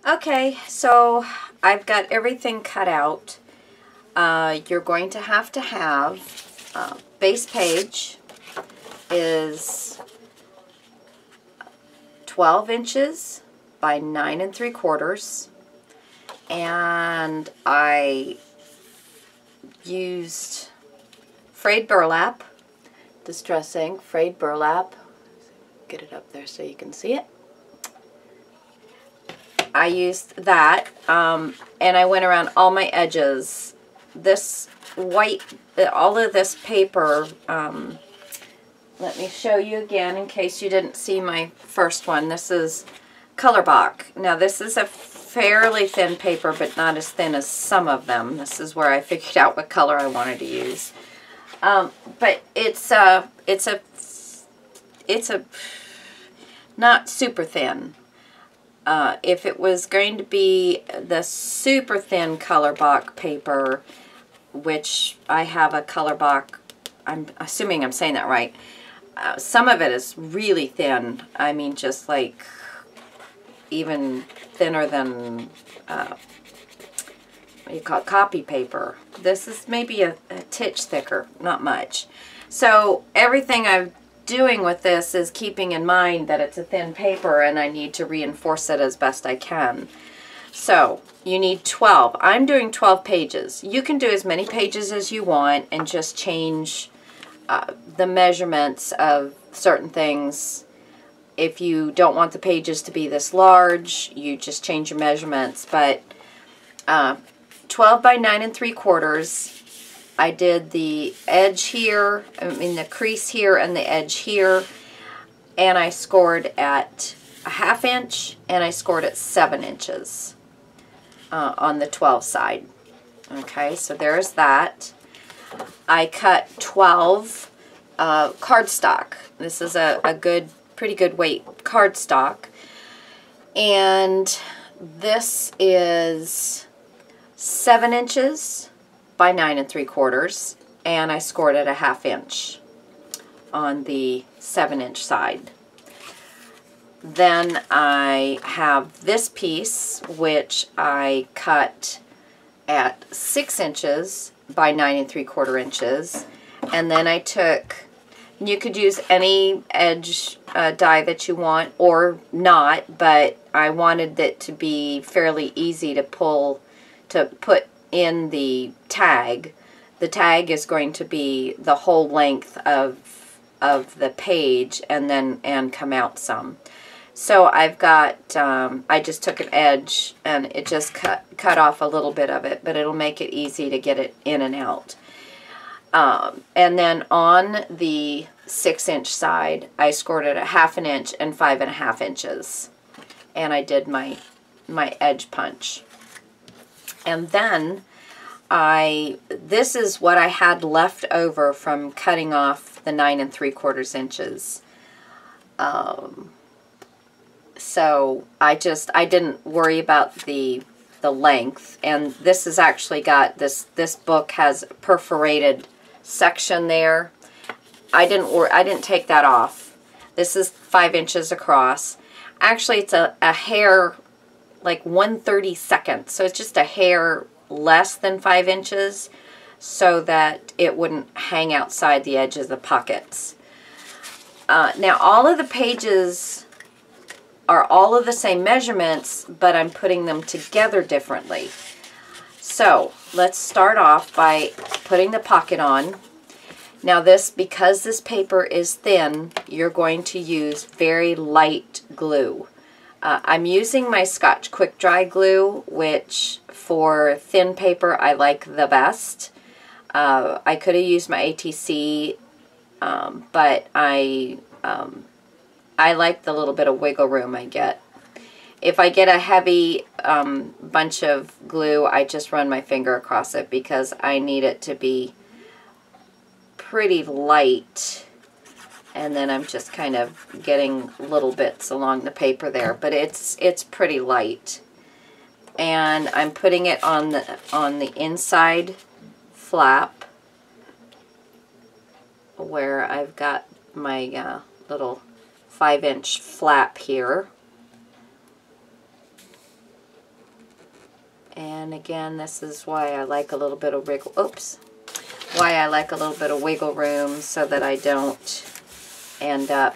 Okay, so I've got everything cut out. You're going to have base page is 12 inches by 9 3/4, and I used frayed burlap, distressing frayed burlap. Get it up there so you can see it. I used that, and I went around all my edges. This white, all of this paper, let me show you again in case you didn't see my first one. This is Colorbach. Now this is a fairly thin paper, but not as thin as some of them. This is where I figured out what color I wanted to use. But it's a not super thin. If it was going to be the super thin Colorbach paper, which I have a Colorbach, I'm assuming I'm saying that right, some of it is really thin. I mean, just like even thinner than, what do you call it, copy paper. This is maybe a titch thicker, not much. So everything I'm doing with this is keeping in mind that it's a thin paper and I need to reinforce it as best I can. So you need 12. I'm doing 12 pages. You can do as many pages as you want and just change the measurements of certain things. If you don't want the pages to be this large, you just change your measurements. But 12 by 9 3/4. I did the edge here, the crease here and the edge here, and I scored at a 1/2 inch and I scored at 7 inches on the 12 side. Okay, so there's that. I cut 12 cardstock. This is a pretty good weight cardstock, and this is 7 inches by 9 3/4, and I scored at a 1/2 inch on the 7-inch side. Then I have this piece, which I cut at 6 inches by 9 3/4 inches, and then I took, you could use any edge die that you want or not, but I wanted it to be fairly easy to put in the tag. The tag is going to be the whole length of the page and come out some. So I've got, I just took an edge and it just cut off a little bit of it, but it'll make it easy to get it in and out. And then on the 6-inch side, I scored it at 1/2 inch and 5 1/2 inches. And I did my edge punch. And then this is what I had left over from cutting off the 9 3/4 inches. So I didn't worry about the length, and this has actually got, this book has a perforated section there. I didn't take that off. This is 5 inches across. Actually, it's a hair, like 1/32, so it's just a hair less than 5 inches, so that it wouldn't hang outside the edge of the pockets. Now all of the pages are all of the same measurements, but I'm putting them together differently. So let's start off by putting the pocket on. Now because this paper is thin, you're going to use very light glue. I'm using my Scotch Quick Dry glue, which for thin paper I like the best. I could have used my ATC, but I like the little bit of wiggle room I get. If I get a heavy bunch of glue, I just run my finger across it because I need it to be pretty light. And then I'm just kind of getting little bits along the paper there, but it's pretty light. And I'm putting it on the inside flap where I've got my little 5-inch flap here. And again, this is why I like a little bit of wiggle, why I like a little bit of wiggle room, so that I don't end up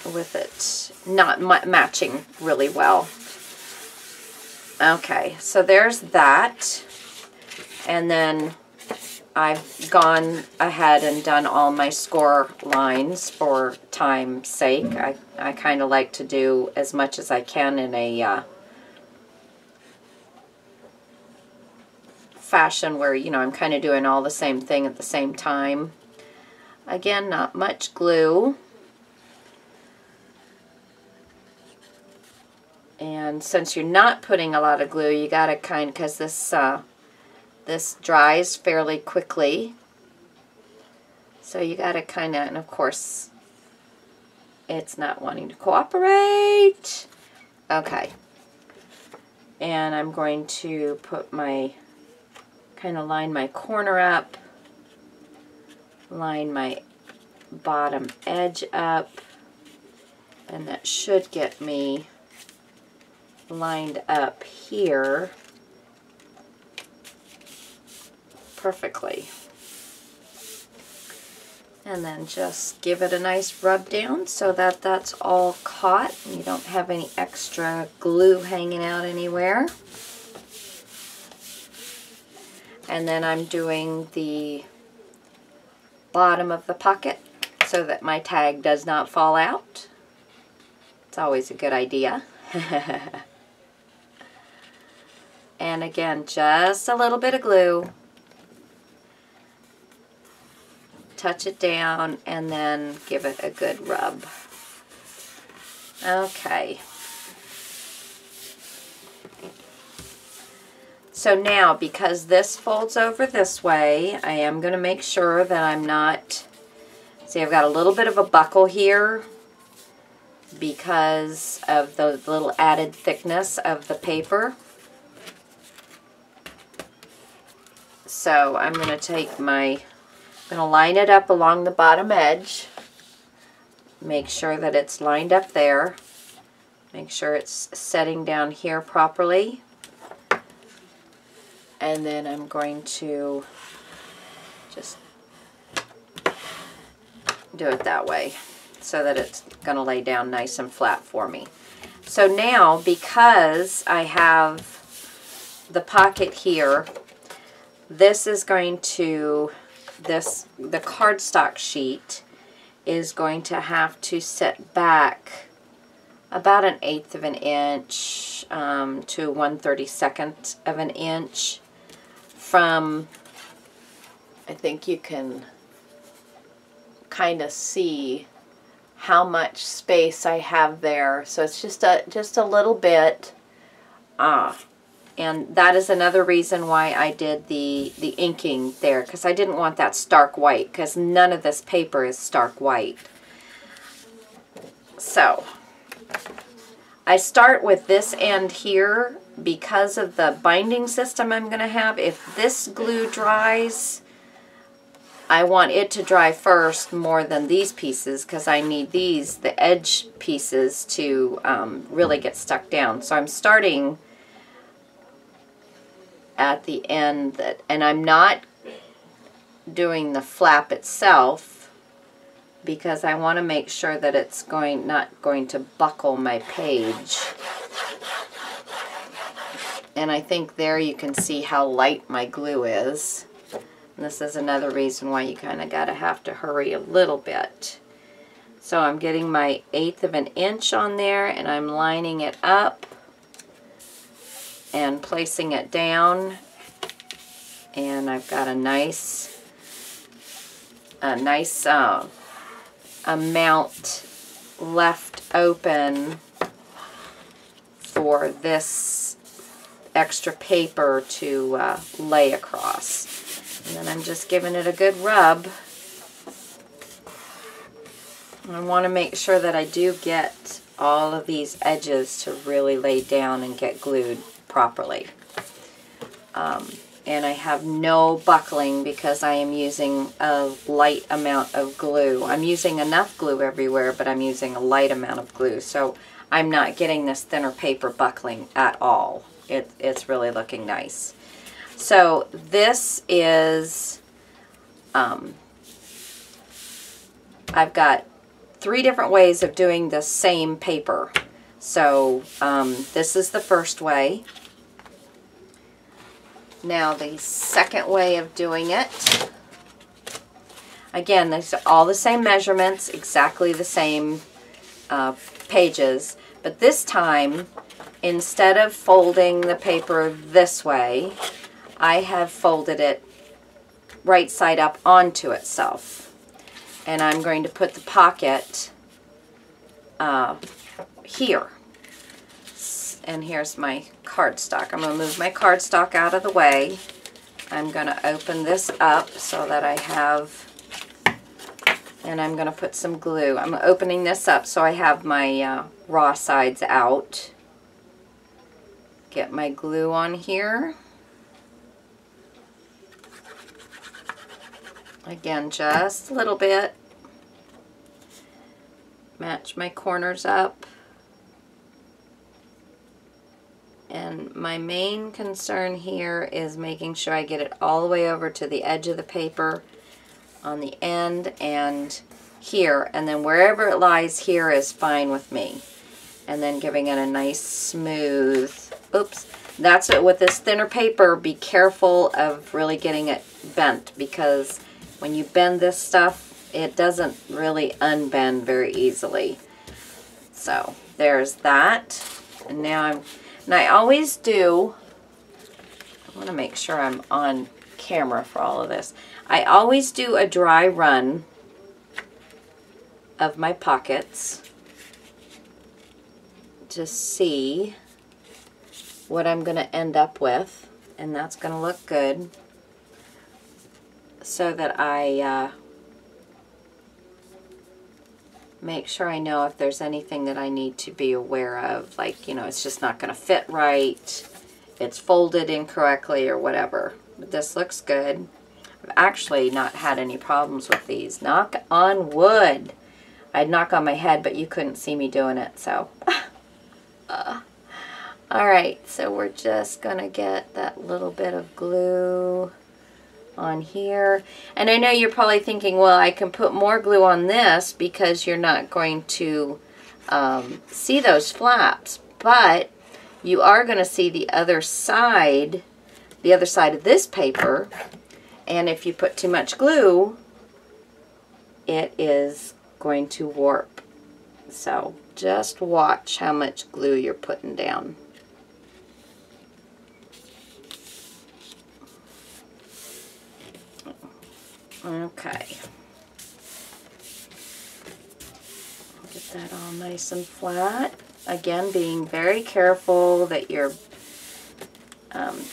with it not matching really well. Okay, so there's that. And then I've gone ahead and done all my score lines for time's sake. I kind of like to do as much as I can in a fashion where, you know, I'm kind of doing all the same thing at the same time. Again, not much glue. And since you're not putting a lot of glue, you gotta because this dries fairly quickly. So you gotta kind of, and of course, it's not wanting to cooperate. Okay. And I'm going to put kind of line my corner up, line my bottom edge up, and that should get me lined up here perfectly. And then just give it a nice rub down so that that's all caught and you don't have any extra glue hanging out anywhere. And then I'm doing the bottom of the pocket so that my tag does not fall out. It's always a good idea. And again, just a little bit of glue. Touch it down and then give it a good rub. Okay. So now, because this folds over this way, I am going to make sure that I'm not, see, I've got a little bit of a buckle here because of the little added thickness of the paper. So I'm going to take I'm going to line it up along the bottom edge. Make sure that it's lined up there. Make sure it's setting down here properly. And then I'm going to just do it that way so that it's going to lay down nice and flat for me. So now, because I have the pocket here, this is going to, the cardstock sheet is going to have to set back about 1/8 of an inch to 1/32 of an inch from, I think you can kind of see how much space I have there. So it's just a little bit. And that is another reason why I did the inking there, because I didn't want that stark white, because none of this paper is stark white. So I start with this end here because of the binding system I'm going to have. If this glue dries, I want it to dry first more than these pieces, because I need these, the edge pieces, to really get stuck down. So I'm starting at the end, and I'm not doing the flap itself because I want to make sure that it's not going to buckle my page. And I think there you can see how light my glue is. And this is another reason why you kind of have to hurry a little bit. So I'm getting my 1/8 of an inch on there, and I'm lining it up and placing it down, and I've got a nice amount left open for this extra paper to lay across. And then I'm just giving it a good rub. And I want to make sure that I do get all of these edges to really lay down and get glued properly. And I have no buckling because I am using a light amount of glue. I'm using enough glue everywhere, but I'm using a light amount of glue. So I'm not getting this thinner paper buckling at all. It's really looking nice. So this is, I've got 3 different ways of doing the same paper. So this is the first way. Now the second way of doing it, again, these are all the same measurements, exactly the same pages, but this time, instead of folding the paper this way, I have folded it right side up onto itself. And I'm going to put the pocket here. And here's my cardstock. I'm going to move my cardstock out of the way. I'm going to open this up so that I have, and I'm going to put some glue. I'm opening this up so I have my raw sides out. Get my glue on here. Again, just a little bit. Match my corners up. And my main concern here is making sure I get it all the way over to the edge of the paper on the end and here. And then wherever it lies here is fine with me. And then giving it a nice smooth, oops. That's it with this thinner paper. Be careful of really getting it bent, because when you bend this stuff, it doesn't really unbend very easily. So there's that. And now I always do, I want to make sure I'm on camera for all of this. I always do a dry run of my pockets to see what I'm going to end up with, and that's going to look good, so that I make sure I know if there's anything that I need to be aware of, like, you know, it's just not going to fit right, it's folded incorrectly or whatever. But this looks good. I've actually not had any problems with these. Knock on wood. I'd knock on my head, but you couldn't see me doing it, so. Alright, so we're just going to get that little bit of glue on here. And I know you're probably thinking, well, I can put more glue on this because you're not going to see those flaps. But you are going to see the other side of this paper. And if you put too much glue, it is going to warp. So just watch how much glue you're putting down. Okay. Get that all nice and flat. Again, being very careful that you're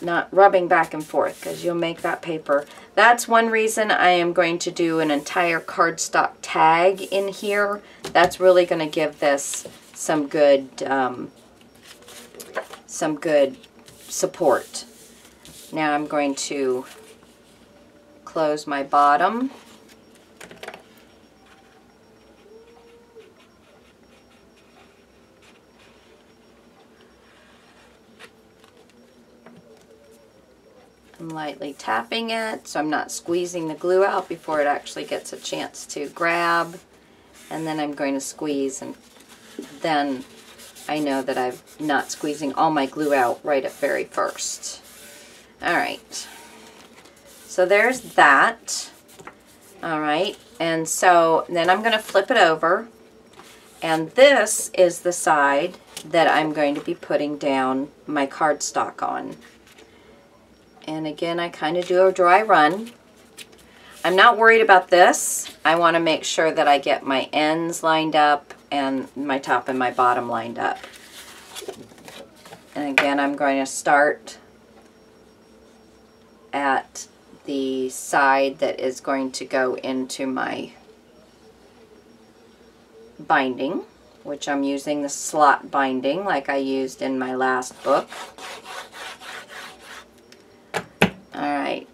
not rubbing back and forth, because you'll make that paper. That's one reason I am going to do an entire cardstock tag in here. That's really going to give this some good support. Now I'm going to close my bottom. I'm lightly tapping it so I'm not squeezing the glue out before it actually gets a chance to grab. And then I'm going to squeeze, and then I know that I'm not squeezing all my glue out right at very first. Alright. So there's that. Alright, and so then I'm going to flip it over, and this is the side that I'm going to be putting down my cardstock on. And again, I kind of do a dry run. I'm not worried about this. I want to make sure that I get my ends lined up and my top and my bottom lined up. And again, I'm going to start at the side that is going to go into my binding, which I'm using the slot binding like I used in my last book. Alright.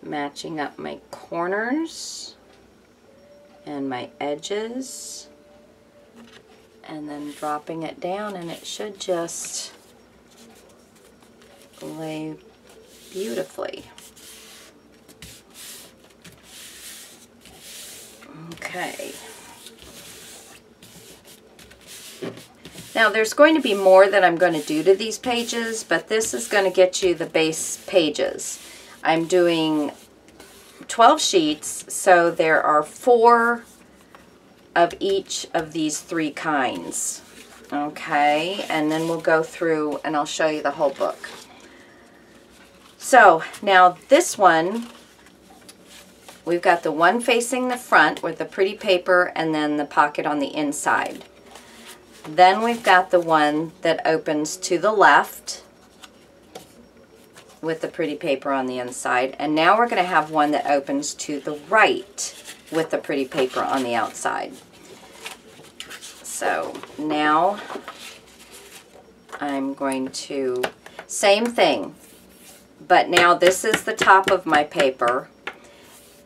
Matching up my corners and my edges. and then dropping it down, and it should just lay beautifully. Okay. Now there's going to be more that I'm going to do to these pages, but this is going to get you the base pages. I'm doing 12 sheets, so there are 4 of each of these 3 kinds. Okay, and then we'll go through and I'll show you the whole book. So now this one, we've got the one facing the front with the pretty paper and then the pocket on the inside. Then we've got the one that opens to the left with the pretty paper on the inside. And now we're going to have one that opens to the right with the pretty paper on the outside. So now I'm going to, same thing, but now this is the top of my paper,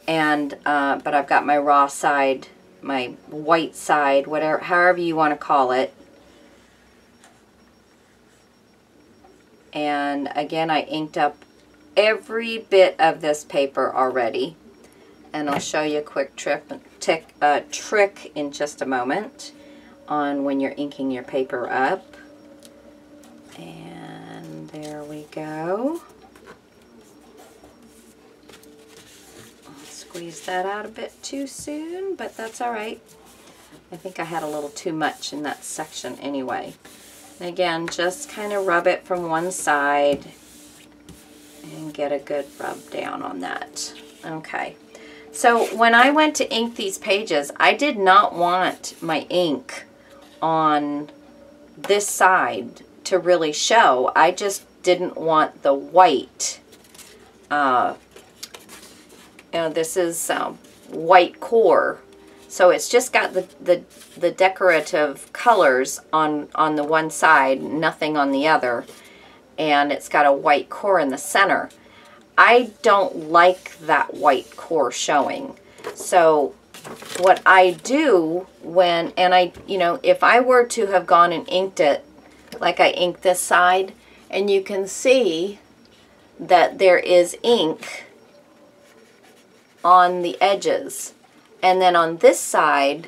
and but I've got my raw side, my white side, whatever, however you want to call it. And again, I inked up every bit of this paper already, and I'll show you a quick trick in just a moment on when you're inking your paper up. And there we go. I'll squeeze that out a bit too soon, but that's all right. I think I had a little too much in that section anyway. And again, just kind of rub it from one side and get a good rub down on that. Okay. So when I went to ink these pages, I did not want my ink on this side to really show. I just didn't want the white. You know, this is white core, so it's just got the decorative colors on the one side, nothing on the other, and it's got a white core in the center. I don't like that white core showing. So what I do when, and I, you know, if I were to have gone and inked it like I inked this side, and you can see that there is ink on the edges, and then on this side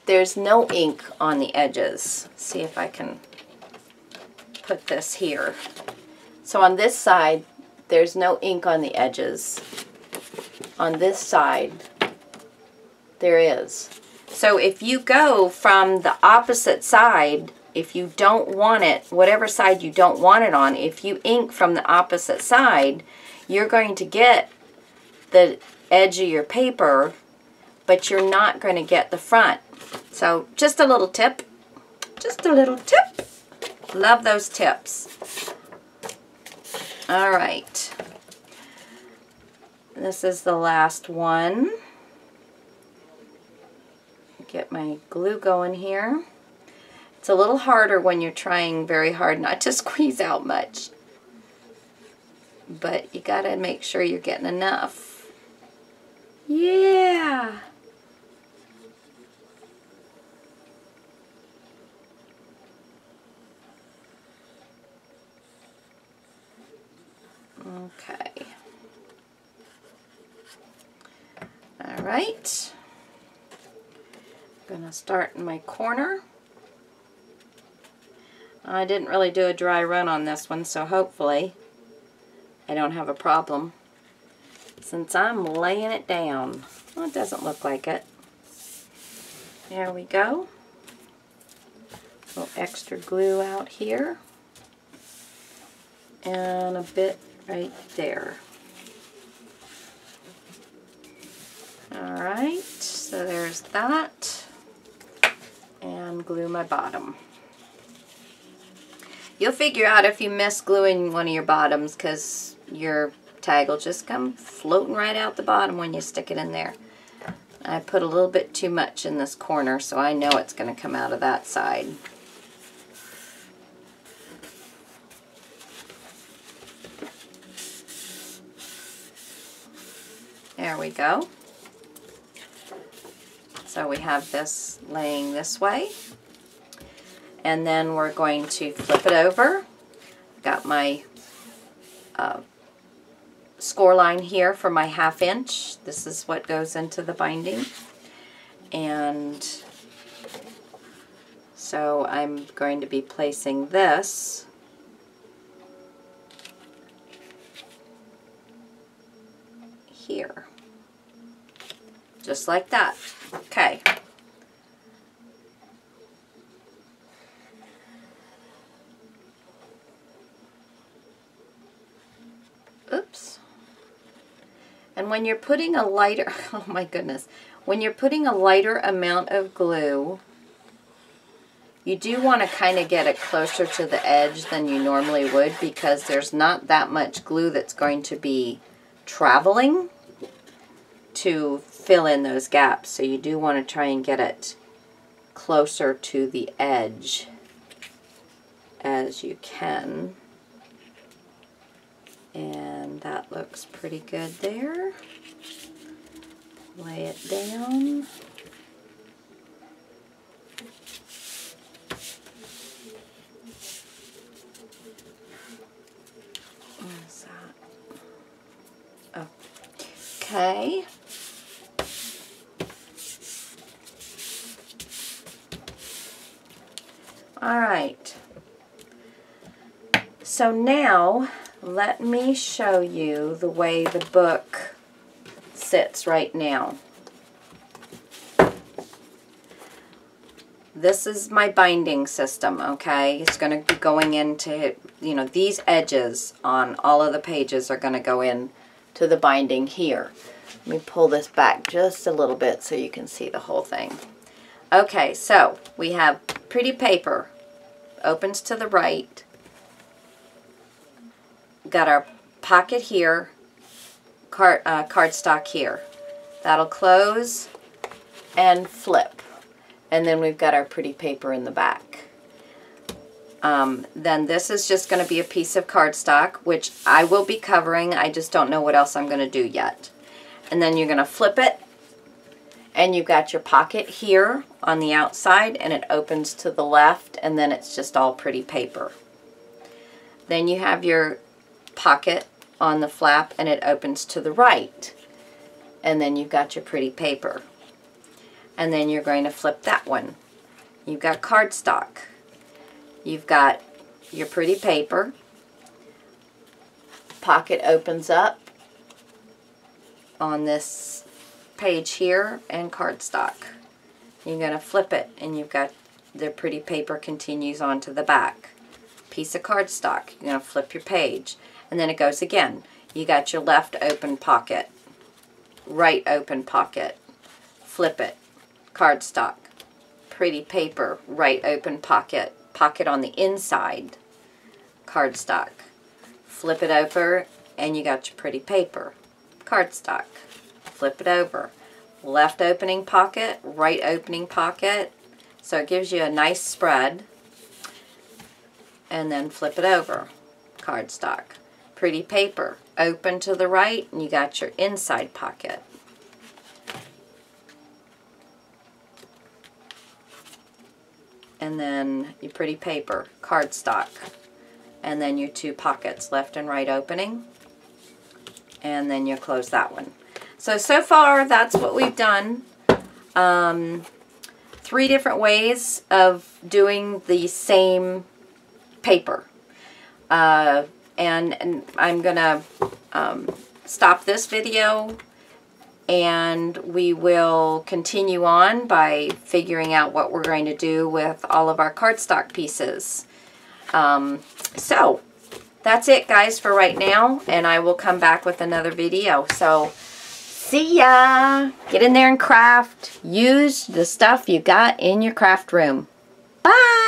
there's no ink on the edges. See if I can put this here. So on this side there's no ink on the edges. On this side there is. So if you go from the opposite side, if you don't want it, whatever side you don't want it on, if you ink from the opposite side, you're going to get the edge of your paper, but you're not going to get the front. So just a little tip. Just a little tip. Love those tips. All right. This is the last one. Get my glue going here. It's a little harder when you're trying very hard not to squeeze out much. But you gotta make sure you're getting enough. Yeah! Okay. All right. I'm gonna start in my corner. I didn't really do a dry run on this one, so hopefully I don't have a problem since I'm laying it down. Well, it doesn't look like it. There we go. A little extra glue out here. And a bit right there. Alright, so there's that. And glue my bottom. You'll figure out if you miss gluing one of your bottoms, because your tag will just come floating right out the bottom when you stick it in there. I put a little bit too much in this corner, so I know it's going to come out of that side. There we go. So we have this laying this way. And then we're going to flip it over. Got my score line here for my 1/2 inch. This is what goes into the binding. And so I'm going to be placing this here. Just like that. Okay. Oops. And when you're putting a lighter, oh my goodness, when you're putting a lighter amount of glue, you do want to kind of get it closer to the edge than you normally would, because there's not that much glue that's going to be traveling to fill in those gaps. So you do want to try and get it closer to the edge as you can. And that looks pretty good there. Lay it down. What's that? Okay. All right. So now let me show you the way the book sits right now. This is my binding system, okay? It's going to be going into, you know, these edges on all of the pages are going to go in to the binding here. Let me pull this back just a little bit so you can see the whole thing. Okay, so we have pretty paper, opens to the right. Got our pocket here, cardstock here. That'll close and flip. And then we've got our pretty paper in the back. Then this is just going to be a piece of cardstock, which I will be covering. I just don't know what else I'm going to do yet. And then you're going to flip it, and you've got your pocket here on the outside, and it opens to the left, and then it's just all pretty paper. Then you have your pocket on the flap, and it opens to the right, and then you've got your pretty paper. And then you're going to flip that one. You've got cardstock. You've got your pretty paper. Pocket opens up on this page here, and cardstock. You're going to flip it, and you've got the pretty paper continues onto the back. Piece of cardstock. You're going to flip your page, and then it goes again. You got your left open pocket, right open pocket. Flip it. Cardstock, pretty paper, right open pocket, pocket on the inside, cardstock. Flip it over, and you got your pretty paper, cardstock. Flip it over, left opening pocket, right opening pocket, so it gives you a nice spread. And then flip it over, cardstock. Pretty paper, open to the right, and you got your inside pocket. And then your pretty paper, cardstock, and then your two pockets, left and right opening, and then you close that one. So far that's what we've done. 3 different ways of doing the same paper. And I'm gonna stop this video, and we will continue on by figuring out what we're going to do with all of our cardstock pieces. So that's it, guys, for right now, and I will come back with another video. So see ya! Get in there and craft. Use the stuff you got in your craft room. Bye!